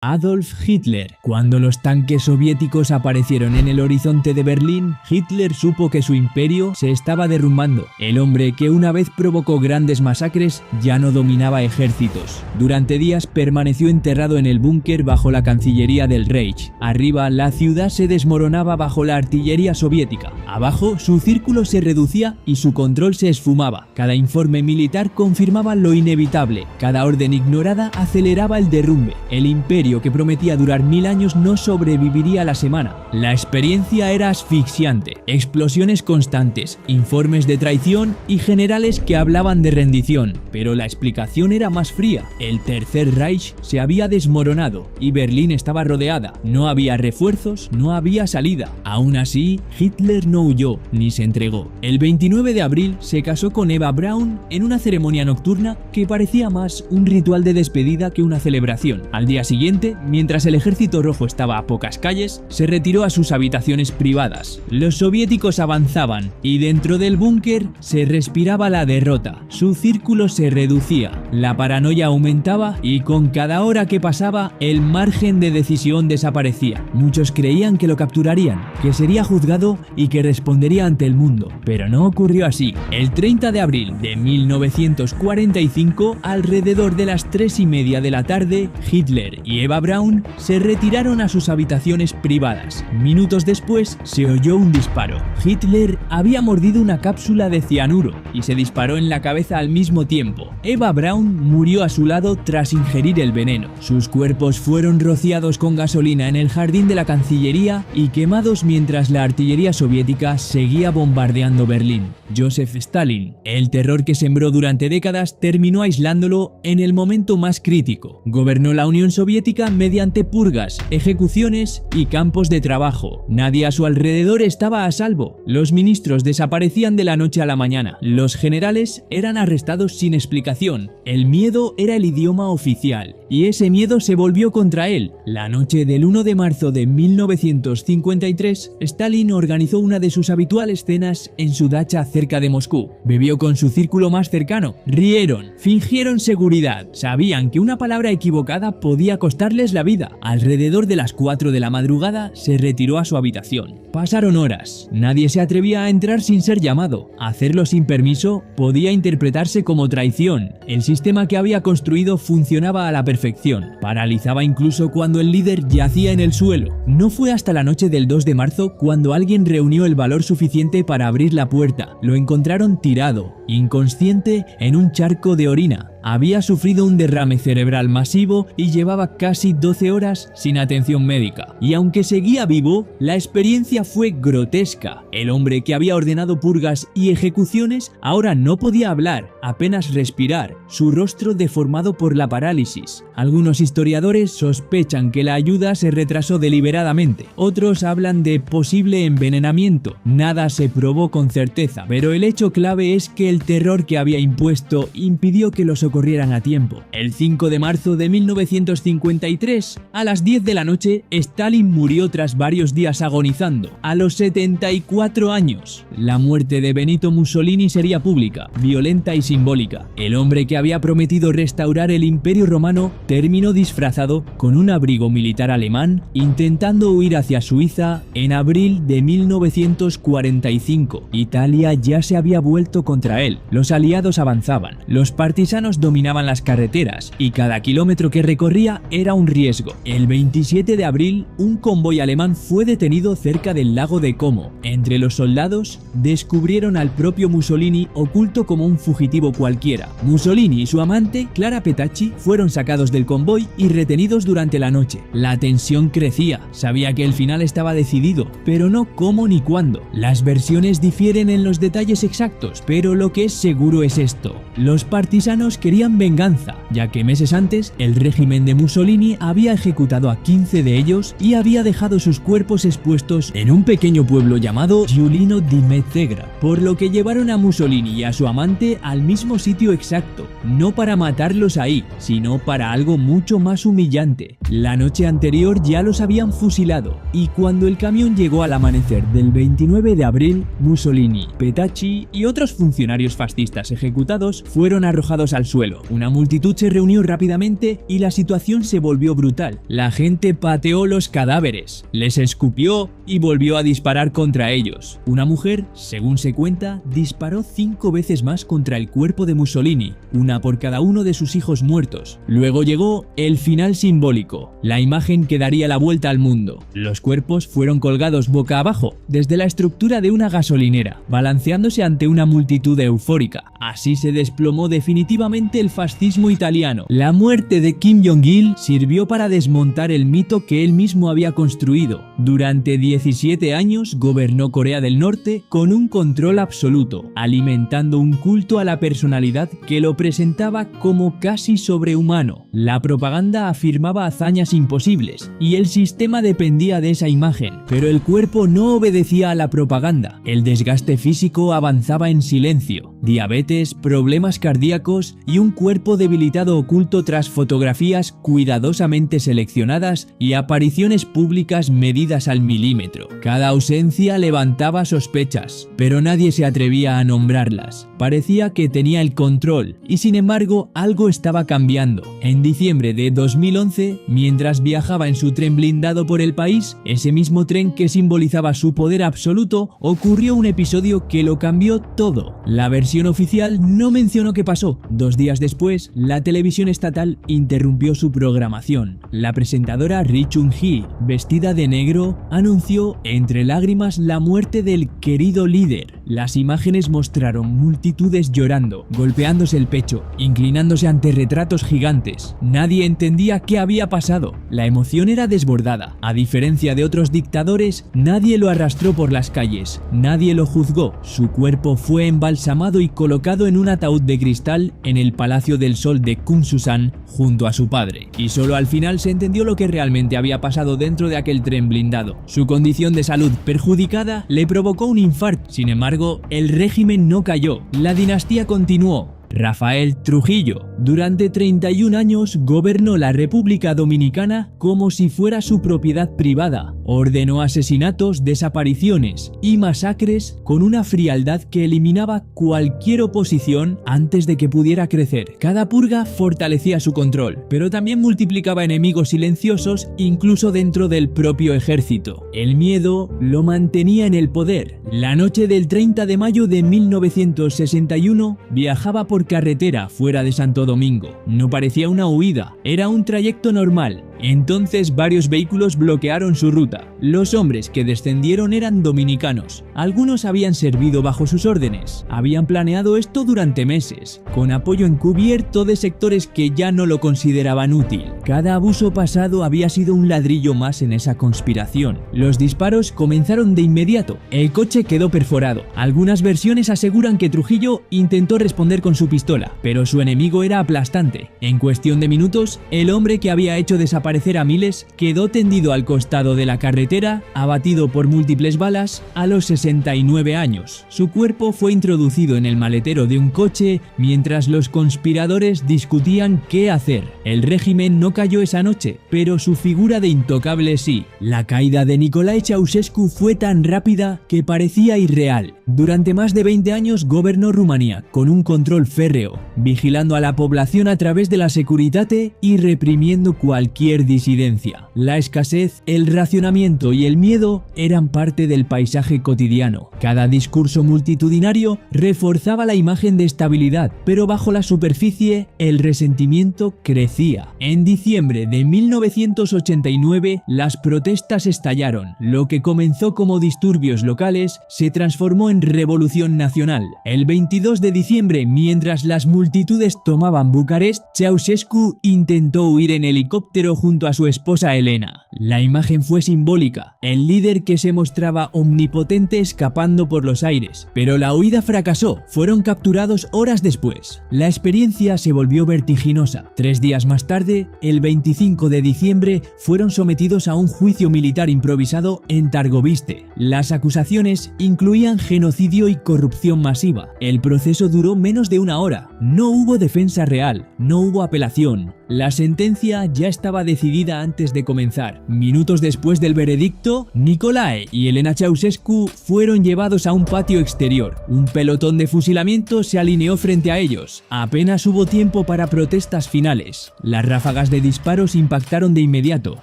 Adolf Hitler. Cuando los tanques soviéticos aparecieron en el horizonte de Berlín, Hitler supo que su imperio se estaba derrumbando. El hombre que una vez provocó grandes masacres ya no dominaba ejércitos. Durante días permaneció enterrado en el búnker bajo la Cancillería del Reich. Arriba, la ciudad se desmoronaba bajo la artillería soviética. Abajo, su círculo se reducía y su control se esfumaba. Cada informe militar confirmaba lo inevitable. Cada orden ignorada aceleraba el derrumbe. El imperio que prometía durar 1000 años no sobreviviría a la semana. La experiencia era asfixiante. Explosiones constantes, informes de traición y generales que hablaban de rendición. Pero la explicación era más fría. El Tercer Reich se había desmoronado y Berlín estaba rodeada. No había refuerzos, no había salida. Aún así, Hitler no huyó ni se entregó. El 29 de abril se casó con Eva Braun en una ceremonia nocturna que parecía más un ritual de despedida que una celebración. Al día siguiente, mientras el ejército rojo estaba a pocas calles, se retiró a sus habitaciones privadas. Los soviéticos avanzaban y dentro del búnker se respiraba la derrota. Su círculo se reducía, la paranoia aumentaba y con cada hora que pasaba el margen de decisión desaparecía. Muchos creían que lo capturarían, que sería juzgado y que respondería ante el mundo, pero no ocurrió así. El 30 de abril de 1945, alrededor de las 3:30 de la tarde, Hitler y Eva Braun se retiraron a sus habitaciones privadas. Minutos después se oyó un disparo. Hitler había mordido una cápsula de cianuro y se disparó en la cabeza al mismo tiempo. Eva Braun murió a su lado tras ingerir el veneno. Sus cuerpos fueron rociados con gasolina en el jardín de la Cancillería y quemados mientras la artillería soviética seguía bombardeando Berlín. Joseph Stalin, el terror que sembró durante décadas, terminó aislándolo en el momento más crítico. Gobernó la Unión Soviética mediante purgas, ejecuciones y campos de trabajo. Nadie a su alrededor estaba a salvo. Los ministros desaparecían de la noche a la mañana. Los generales eran arrestados sin explicación. El miedo era el idioma oficial y ese miedo se volvió contra él. La noche del 1 de marzo de 1953, Stalin organizó una de sus habituales cenas en su dacha cerca de Moscú. Bebió con su círculo más cercano, rieron, fingieron seguridad, sabían que una palabra equivocada podía costarles la vida. Alrededor de las 4 de la madrugada se retiró a su habitación. Pasaron horas, nadie se atrevía a entrar sin ser llamado. Hacerlo sin permiso podía interpretarse como traición. El sistema que había construido funcionaba a la perfección. Paralizaba incluso cuando el líder yacía en el suelo. No fue hasta la noche del 2 de marzo cuando alguien reunió el valor suficiente para abrir la puerta. Lo encontraron tirado, inconsciente, en un charco de orina. Había sufrido un derrame cerebral masivo y llevaba casi 12 horas sin atención médica. Y aunque seguía vivo, la experiencia fue grotesca. El hombre que había ordenado purgas y ejecuciones ahora no podía hablar, apenas respirar, su rostro deformado por la parálisis. Algunos historiadores sospechan que la ayuda se retrasó deliberadamente. Otros hablan de posible envenenamiento. Nada se probó con certeza, pero el hecho clave es que el terror que había impuesto impidió que los ocurrieran a tiempo. El 5 de marzo de 1953, a las 10 de la noche, Stalin murió tras varios días agonizando, a los 74 años. La muerte de Benito Mussolini sería pública, violenta y simbólica. El hombre que había prometido restaurar el Imperio Romano terminó disfrazado con un abrigo militar alemán, intentando huir hacia Suiza en abril de 1945. Italia ya se había vuelto contra él. Los aliados avanzaban. Los partisanos dominaban las carreteras y cada kilómetro que recorría era un riesgo. El 27 de abril, un convoy alemán fue detenido cerca del lago de Como. Entre los soldados descubrieron al propio Mussolini oculto como un fugitivo cualquiera. Mussolini y su amante, Clara Petacci, fueron sacados del convoy y retenidos durante la noche. La tensión crecía. Sabía que el final estaba decidido, pero no cómo ni cuándo. Las versiones difieren en los detalles exactos, pero lo que es seguro es esto: los partisanos querían venganza, ya que meses antes el régimen de Mussolini había ejecutado a 15 de ellos y había dejado sus cuerpos expuestos en un pequeño pueblo llamado Giulino di Mezzegra, por lo que llevaron a Mussolini y a su amante al mismo sitio exacto, no para matarlos ahí, sino para algo mucho más humillante. La noche anterior ya los habían fusilado, y cuando el camión llegó al amanecer del 29 de abril, Mussolini, Petacci y otros funcionarios fascistas ejecutados fueron arrojados al suelo. suelo. Una multitud se reunió rápidamente y la situación se volvió brutal. La gente pateó los cadáveres, les escupió y volvió a disparar contra ellos. Una mujer, según se cuenta, disparó 5 veces más contra el cuerpo de Mussolini, una por cada uno de sus hijos muertos. Luego llegó el final simbólico, la imagen que daría la vuelta al mundo. Los cuerpos fueron colgados boca abajo, desde la estructura de una gasolinera, balanceándose ante una multitud eufórica. Así se desplomó definitivamente el fascismo italiano. La muerte de Kim Jong-il sirvió para desmontar el mito que él mismo había construido. Durante 17 años gobernó Corea del Norte con un control absoluto, alimentando un culto a la personalidad que lo presentaba como casi sobrehumano. La propaganda afirmaba hazañas imposibles y el sistema dependía de esa imagen, pero el cuerpo no obedecía a la propaganda. El desgaste físico avanzaba en silencio. Diabetes, problemas cardíacos y un cuerpo debilitado oculto tras fotografías cuidadosamente seleccionadas y apariciones públicas medidas al milímetro. Cada ausencia levantaba sospechas, pero nadie se atrevía a nombrarlas. Parecía que tenía el control y sin embargo algo estaba cambiando. En diciembre de 2011, mientras viajaba en su tren blindado por el país, ese mismo tren que simbolizaba su poder absoluto, ocurrió un episodio que lo cambió todo. La versión oficial no mencionó qué pasó. 2 días después, la televisión estatal interrumpió su programación. La presentadora Ri Chung-hee, vestida de negro, anunció entre lágrimas la muerte del querido líder. Las imágenes mostraron multitudes llorando, golpeándose el pecho, inclinándose ante retratos gigantes. Nadie entendía qué había pasado. La emoción era desbordada. A diferencia de otros dictadores, nadie lo arrastró por las calles, nadie lo juzgó. Su cuerpo fue embalsamado y colocado en un ataúd de cristal en el Palacio del Sol de Kumsusan junto a su padre. Y solo al final se entendió lo que realmente había pasado dentro de aquel tren blindado. Su condición de salud perjudicada le provocó un infarto. Sin embargo, el régimen no cayó. La dinastía continuó. Rafael Trujillo, durante 31 años gobernó la República Dominicana como si fuera su propiedad privada. Ordenó asesinatos, desapariciones y masacres con una frialdad que eliminaba cualquier oposición antes de que pudiera crecer. Cada purga fortalecía su control, pero también multiplicaba enemigos silenciosos incluso dentro del propio ejército. El miedo lo mantenía en el poder. La noche del 30 de mayo de 1961 viajaba por carretera fuera de Santo Domingo. No parecía una huida, era un trayecto normal. Entonces varios vehículos bloquearon su ruta. Los hombres que descendieron eran dominicanos. Algunos habían servido bajo sus órdenes. Habían planeado esto durante meses, con apoyo encubierto de sectores que ya no lo consideraban útil. Cada abuso pasado había sido un ladrillo más en esa conspiración. Los disparos comenzaron de inmediato. El coche quedó perforado. Algunas versiones aseguran que Trujillo intentó responder con su pistola, pero su enemigo era aplastante. En cuestión de minutos, el hombre que había hecho desaparecer a miles quedó tendido al costado de la carretera, abatido por múltiples balas a los 69 años. Su cuerpo fue introducido en el maletero de un coche mientras los conspiradores discutían qué hacer. El régimen no cayó esa noche, pero su figura de intocable sí. La caída de Nicolae Ceausescu fue tan rápida que parecía irreal. Durante más de 20 años gobernó Rumanía con un control férreo, vigilando a la población a través de la Securitate y reprimiendo cualquier disidencia. La escasez, el racionamiento y el miedo eran parte del paisaje cotidiano. Cada discurso multitudinario reforzaba la imagen de estabilidad, pero bajo la superficie el resentimiento crecía. En diciembre de 1989 las protestas estallaron. Lo que comenzó como disturbios locales se transformó en revolución nacional. El 22 de diciembre, mientras las multitudes tomaban Bucarest, Ceausescu intentó huir en helicóptero junto a su esposa Elena. La imagen fue simbólica, el líder que se mostraba omnipotente escapando por los aires, pero la huida fracasó, fueron capturados horas después. La experiencia se volvió vertiginosa. 3 días más tarde, el 25 de diciembre, fueron sometidos a un juicio militar improvisado en Targoviste. Las acusaciones incluían genocidio y corrupción masiva. El proceso duró menos de 1 hora. No hubo defensa real, no hubo apelación. La sentencia ya estaba decidida decidida antes de comenzar. Minutos después del veredicto, Nicolae y Elena Ceausescu fueron llevados a un patio exterior. Un pelotón de fusilamiento se alineó frente a ellos. Apenas hubo tiempo para protestas finales. Las ráfagas de disparos impactaron de inmediato.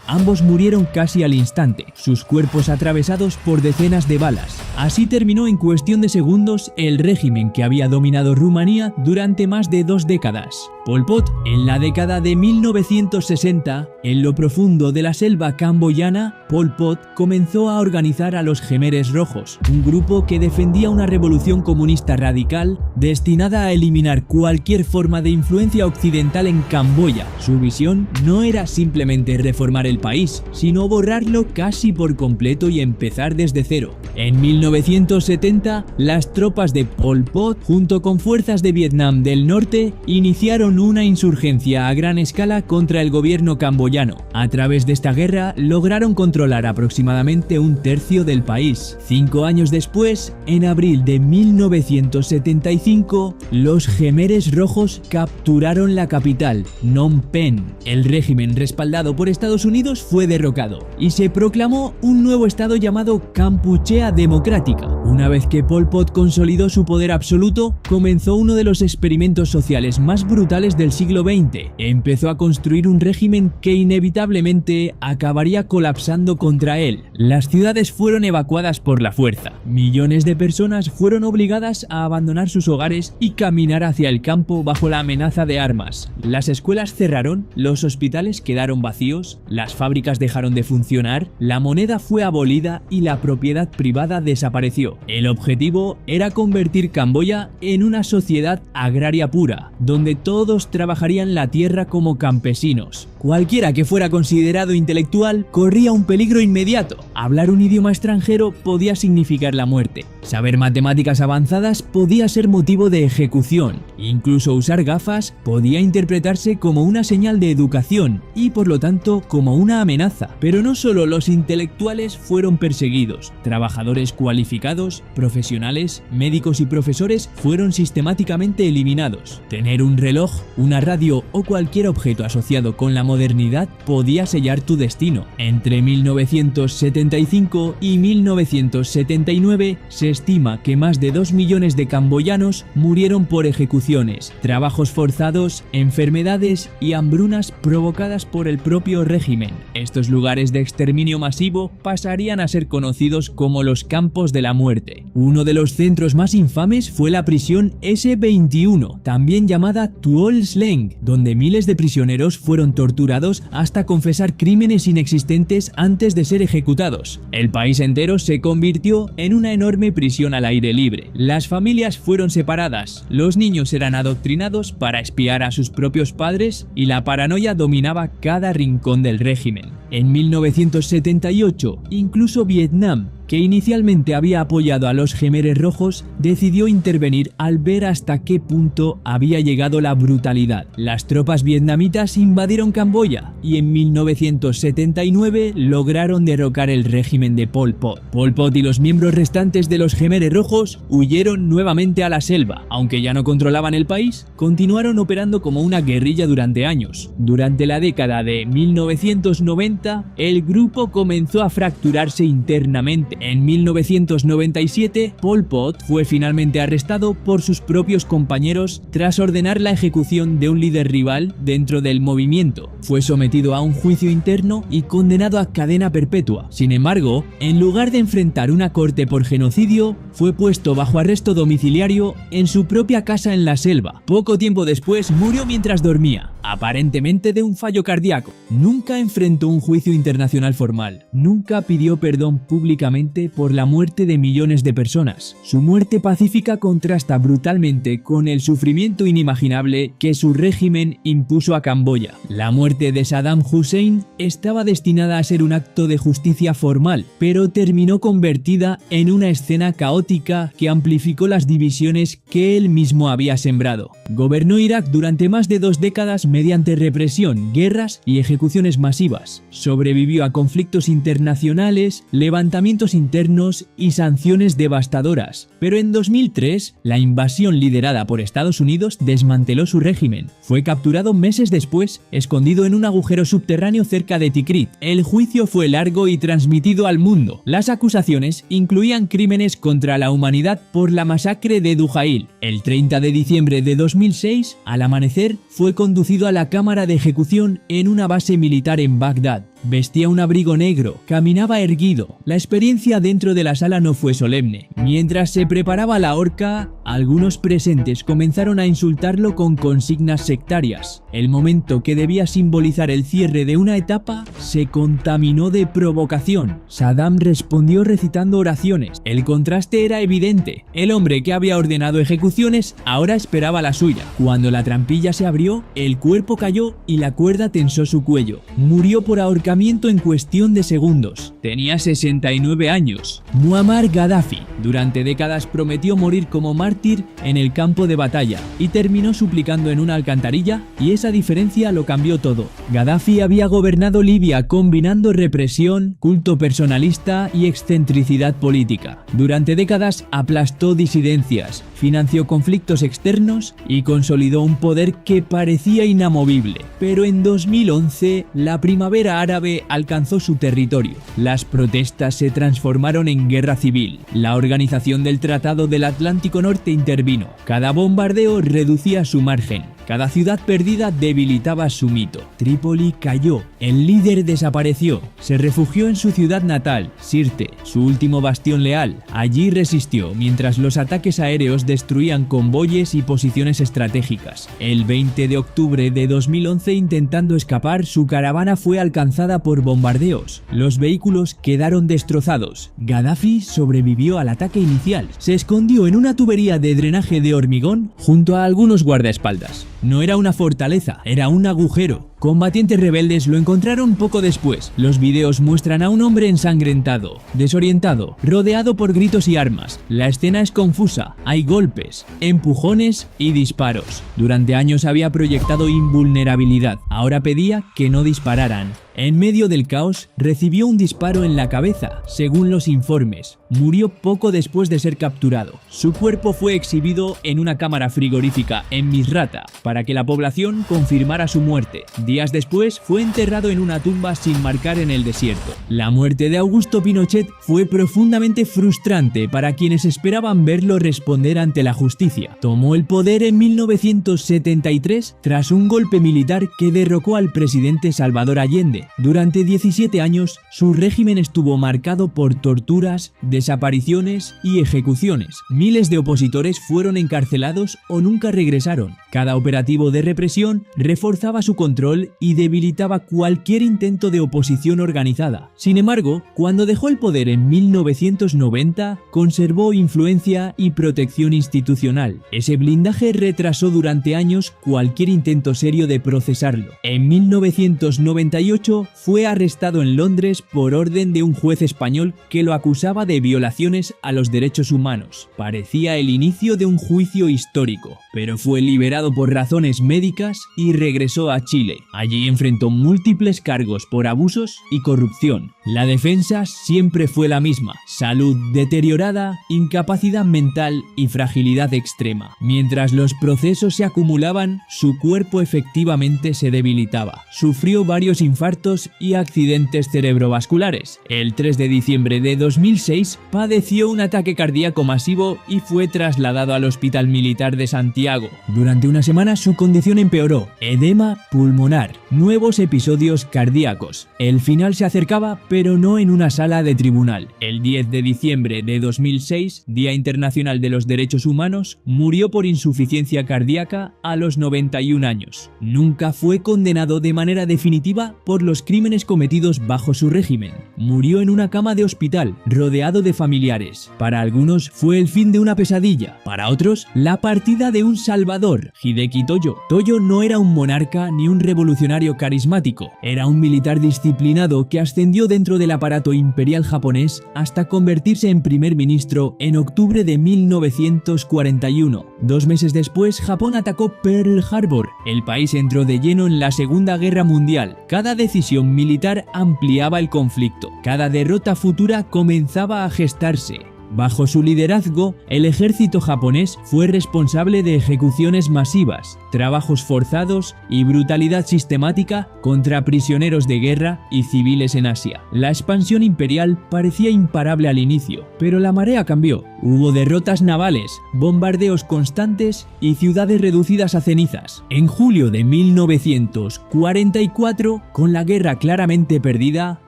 Ambos murieron casi al instante, sus cuerpos atravesados por decenas de balas. Así terminó en cuestión de segundos el régimen que había dominado Rumanía durante más de 2 décadas. Pol Pot, en la década de 1960, en lo profundo de la selva camboyana, Pol Pot comenzó a organizar a los Jemeres Rojos, un grupo que defendía una revolución comunista radical destinada a eliminar cualquier forma de influencia occidental en Camboya. Su visión no era simplemente reformar el país, sino borrarlo casi por completo y empezar desde cero. En 1970, las tropas de Pol Pot, junto con fuerzas de Vietnam del Norte, iniciaron una insurgencia a gran escala contra el gobierno camboyano. A través de esta guerra lograron controlar aproximadamente un tercio del país. 5 años después, en abril de 1975, los Jemeres Rojos capturaron la capital, Phnom Penh. El régimen respaldado por Estados Unidos fue derrocado y se proclamó un nuevo estado llamado Kampuchea Democrática. Una vez que Pol Pot consolidó su poder absoluto, comenzó uno de los experimentos sociales más brutales del siglo XX. Empezó a construir un régimen que inevitablemente acabaría colapsando contra él. Las ciudades fueron evacuadas por la fuerza. Millones de personas fueron obligadas a abandonar sus hogares y caminar hacia el campo bajo la amenaza de armas. Las escuelas cerraron, los hospitales quedaron vacíos, las fábricas dejaron de funcionar, la moneda fue abolida y la propiedad privada desapareció. El objetivo era convertir Camboya en una sociedad agraria pura, donde todos trabajarían la tierra como campesinos. Cualquiera que fuera considerado intelectual corría un peligro inmediato. Hablar un idioma extranjero podía significar la muerte. Saber matemáticas avanzadas podía ser motivo de ejecución. Incluso usar gafas podía interpretarse como una señal de educación y por lo tanto como una amenaza. Pero no solo los intelectuales fueron perseguidos. Trabajadores cualificados, profesionales, médicos y profesores fueron sistemáticamente eliminados. Tener un reloj, una radio o cualquier objeto asociado con la modernidad podía sellar tu destino. Entre 1975 y 1979 se estima que más de 2 millones de camboyanos murieron por ejecuciones, trabajos forzados, enfermedades y hambrunas provocadas por el propio régimen. Estos lugares de exterminio masivo pasarían a ser conocidos como los campos de la muerte. Uno de los centros más infames fue la prisión S21, también llamada Tuol Sleng, donde miles de prisioneros fueron torturados hasta confesar crímenes inexistentes antes de ser ejecutados. El país entero se convirtió en una enorme prisión al aire libre. Las familias fueron separadas, los niños eran adoctrinados para espiar a sus propios padres y la paranoia dominaba cada rincón del régimen. En 1978, incluso Vietnam, que inicialmente había apoyado a los Jemeres Rojos, decidió intervenir al ver hasta qué punto había llegado la brutalidad. Las tropas vietnamitas invadieron Camboya y en 1979 lograron derrocar el régimen de Pol Pot. Pol Pot y los miembros restantes de los Jemeres Rojos huyeron nuevamente a la selva. Aunque ya no controlaban el país, continuaron operando como una guerrilla durante años. Durante la década de 1990, el grupo comenzó a fracturarse internamente. En 1997, Pol Pot fue finalmente arrestado por sus propios compañeros tras ordenar la ejecución de un líder rival dentro del movimiento. Fue sometido a un juicio interno y condenado a cadena perpetua. Sin embargo, en lugar de enfrentar una corte por genocidio, fue puesto bajo arresto domiciliario en su propia casa en la selva. Poco tiempo después murió mientras dormía, aparentemente de un fallo cardíaco. Nunca enfrentó un juicio internacional formal. Nunca pidió perdón públicamente por la muerte de millones de personas. Su muerte pacífica contrasta brutalmente con el sufrimiento inimaginable que su régimen impuso a Camboya. La muerte de Saddam Hussein estaba destinada a ser un acto de justicia formal, pero terminó convertida en una escena caótica que amplificó las divisiones que él mismo había sembrado. Gobernó Irak durante más de 2 décadas mediante represión, guerras y ejecuciones masivas. Sobrevivió a conflictos internacionales, levantamientos internos y sanciones devastadoras. Pero en 2003, la invasión liderada por Estados Unidos desmanteló su régimen. Fue capturado meses después, escondido en un agujero subterráneo cerca de Tikrit. El juicio fue largo y transmitido al mundo. Las acusaciones incluían crímenes contra la humanidad por la masacre de Dujail. El 30 de diciembre de 2006, al amanecer, fue conducido a la cámara de ejecución en una base militar en Bagdad. Vestía un abrigo negro, caminaba erguido. La experiencia dentro de la sala no fue solemne. Mientras se preparaba la horca, algunos presentes comenzaron a insultarlo con consignas sectarias. El momento que debía simbolizar el cierre de una etapa se contaminó de provocación. Saddam respondió recitando oraciones. El contraste era evidente. El hombre que había ordenado ejecuciones ahora esperaba la suya. Cuando la trampilla se abrió, el cuerpo cayó y la cuerda tensó su cuello. Murió por ahorcamiento en cuestión de segundos. Tenía 69 años. Muammar Gaddafi durante décadas prometió morir como mártir en el campo de batalla y terminó suplicando en una alcantarilla, y esa diferencia lo cambió todo. Gaddafi había gobernado Libia combinando represión, culto personalista y excentricidad política. Durante décadas aplastó disidencias, financió conflictos externos y consolidó un poder que parecía inamovible. Pero en 2011, la primavera árabe alcanzó su territorio. Las protestas se transformaron en guerra civil. La organización del Tratado del Atlántico Norte intervino. Cada bombardeo reducía su margen. Cada ciudad perdida debilitaba su mito. Trípoli cayó. El líder desapareció. Se refugió en su ciudad natal, Sirte, su último bastión leal. Allí resistió mientras los ataques aéreos destruían convoyes y posiciones estratégicas. El 20 de octubre de 2011, intentando escapar, su caravana fue alcanzada por bombardeos. Los vehículos quedaron destrozados. Gaddafi sobrevivió al ataque inicial. Se escondió en una tubería de drenaje de hormigón junto a algunos guardaespaldas. No era una fortaleza, era un agujero. Combatientes rebeldes lo encontraron poco después. Los videos muestran a un hombre ensangrentado, desorientado, rodeado por gritos y armas. La escena es confusa, hay golpes, empujones y disparos. Durante años había proyectado invulnerabilidad, ahora pedía que no dispararan. En medio del caos, recibió un disparo en la cabeza, según los informes. Murió poco después de ser capturado. Su cuerpo fue exhibido en una cámara frigorífica en Misrata para que la población confirmara su muerte. Días después, fue enterrado en una tumba sin marcar en el desierto. La muerte de Augusto Pinochet fue profundamente frustrante para quienes esperaban verlo responder ante la justicia. Tomó el poder en 1973 tras un golpe militar que derrocó al presidente Salvador Allende. Durante 17 años, su régimen estuvo marcado por torturas, desapariciones y ejecuciones. Miles de opositores fueron encarcelados o nunca regresaron. Cada operativo de represión reforzaba su control y debilitaba cualquier intento de oposición organizada. Sin embargo, cuando dejó el poder en 1990, conservó influencia y protección institucional. Ese blindaje retrasó durante años cualquier intento serio de procesarlo. En 1998 fue arrestado en Londres por orden de un juez español que lo acusaba de violaciones a los derechos humanos. Parecía el inicio de un juicio histórico, pero fue liberado por razones médicas y regresó a Chile. Allí enfrentó múltiples cargos por abusos y corrupción. La defensa siempre fue la misma: salud deteriorada, incapacidad mental y fragilidad extrema. Mientras los procesos se acumulaban, su cuerpo efectivamente se debilitaba. Sufrió varios infartos y accidentes cerebrovasculares. El 3 de diciembre de 2006 padeció un ataque cardíaco masivo y fue trasladado al Hospital Militar de Santiago. Durante una semana su condición empeoró: edema pulmonar, nuevos episodios cardíacos. El final se acercaba, pero no en una sala de tribunal. El 10 de diciembre de 2006, Día Internacional de los Derechos Humanos, murió por insuficiencia cardíaca a los 91 años. Nunca fue condenado de manera definitiva por los los crímenes cometidos bajo su régimen. Murió en una cama de hospital, rodeado de familiares. Para algunos fue el fin de una pesadilla, para otros la partida de un salvador, Hideki Toyo. Toyo no era un monarca ni un revolucionario carismático, era un militar disciplinado que ascendió dentro del aparato imperial japonés hasta convertirse en primer ministro en octubre de 1941. 2 meses después, Japón atacó Pearl Harbor. El país entró de lleno en la Segunda Guerra Mundial. Cada decisión militar ampliaba el conflicto. Cada derrota futura comenzaba a gestarse. Bajo su liderazgo, el ejército japonés fue responsable de ejecuciones masivas, trabajos forzados y brutalidad sistemática contra prisioneros de guerra y civiles en Asia. La expansión imperial parecía imparable al inicio, pero la marea cambió. Hubo derrotas navales, bombardeos constantes y ciudades reducidas a cenizas. En julio de 1944, con la guerra claramente perdida,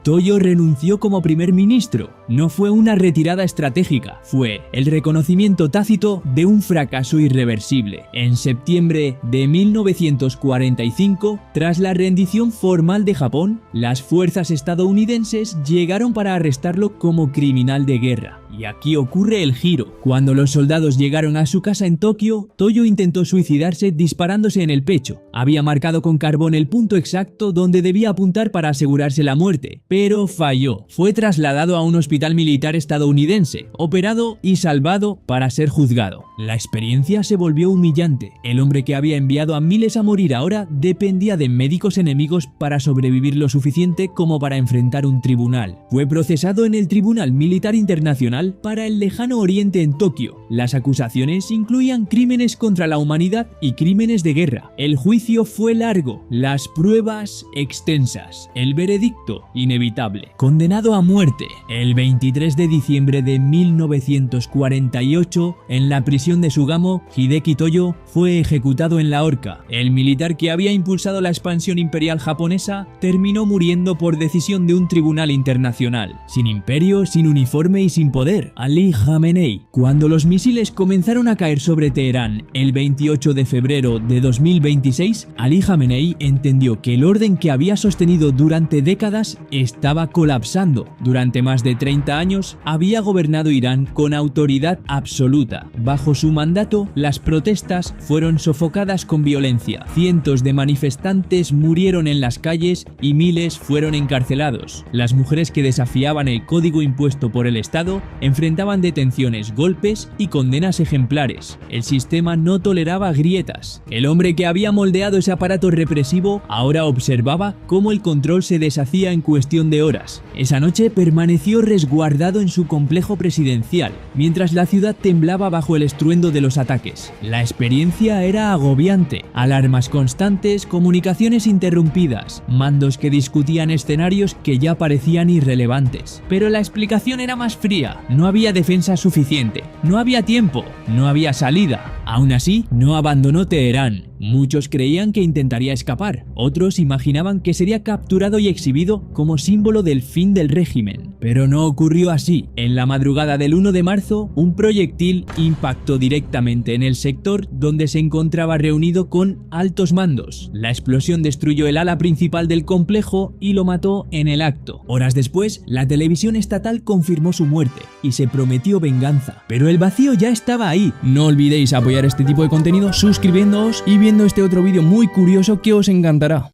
Toyo renunció como primer ministro. No fue una retirada estratégica, fue el reconocimiento tácito de un fracaso irreversible. En septiembre de 1945, tras la rendición formal de Japón, las fuerzas estadounidenses llegaron para arrestarlo como criminal de guerra. Y aquí ocurre el giro. Cuando los soldados llegaron a su casa en Tokio, Toyo intentó suicidarse disparándose en el pecho. Había marcado con carbón el punto exacto donde debía apuntar para asegurarse la muerte, pero falló. Fue trasladado a un hospital militar estadounidense, operado y salvado para ser juzgado. La experiencia se volvió humillante. El hombre que había enviado a miles a morir ahora dependía de médicos enemigos para sobrevivir lo suficiente como para enfrentar un tribunal. Fue procesado en el Tribunal Militar Internacional para el Lejano Oriente en Tokio. Las acusaciones incluían crímenes contra la humanidad y crímenes de guerra. El juicio fue largo, las pruebas extensas, el veredicto inevitable. Condenado a muerte el 23 de diciembre de 1948 en la prisión de Sugamo, Hideki Toyo fue ejecutado en la horca. El militar que había impulsado la expansión imperial japonesa terminó muriendo por decisión de un tribunal internacional. Sin imperio, sin uniforme y sin poder. Ali Khamenei. Cuando los misiles comenzaron a caer sobre Teherán el 28 de febrero de 2026, Ali Khamenei entendió que el orden que había sostenido durante décadas estaba colapsando. Durante más de 30 años había gobernado Irán con autoridad absoluta. Bajo su mandato, las protestas fueron sofocadas con violencia. Cientos de manifestantes murieron en las calles y miles fueron encarcelados. Las mujeres que desafiaban el código impuesto por el Estado enfrentaban detenciones, golpes y condenas ejemplares. El sistema no toleraba grietas. El hombre que había moldeado ese aparato represivo ahora observaba cómo el control se deshacía en cuestión de horas. Esa noche permaneció resguardado en su complejo presidencial, mientras la ciudad temblaba bajo el estruendo de los ataques. La experiencia era agobiante. Alarmas constantes, comunicaciones interrumpidas, mandos que discutían escenarios que ya parecían irrelevantes. Pero la explicación era más fría. No había defensa suficiente, no había tiempo, no había salida. Aún así, no abandonó Teherán. Muchos creían que intentaría escapar, otros imaginaban que sería capturado y exhibido como símbolo del fin del régimen. Pero no ocurrió así. En la madrugada del 1 de marzo, un proyectil impactó directamente en el sector donde se encontraba reunido con altos mandos. La explosión destruyó el ala principal del complejo y lo mató en el acto. Horas después, la televisión estatal confirmó su muerte y se prometió venganza. Pero el vacío ya estaba ahí. No olvidéis apoyar este tipo de contenido suscribiéndoos y viendo este otro vídeo muy curioso que os encantará.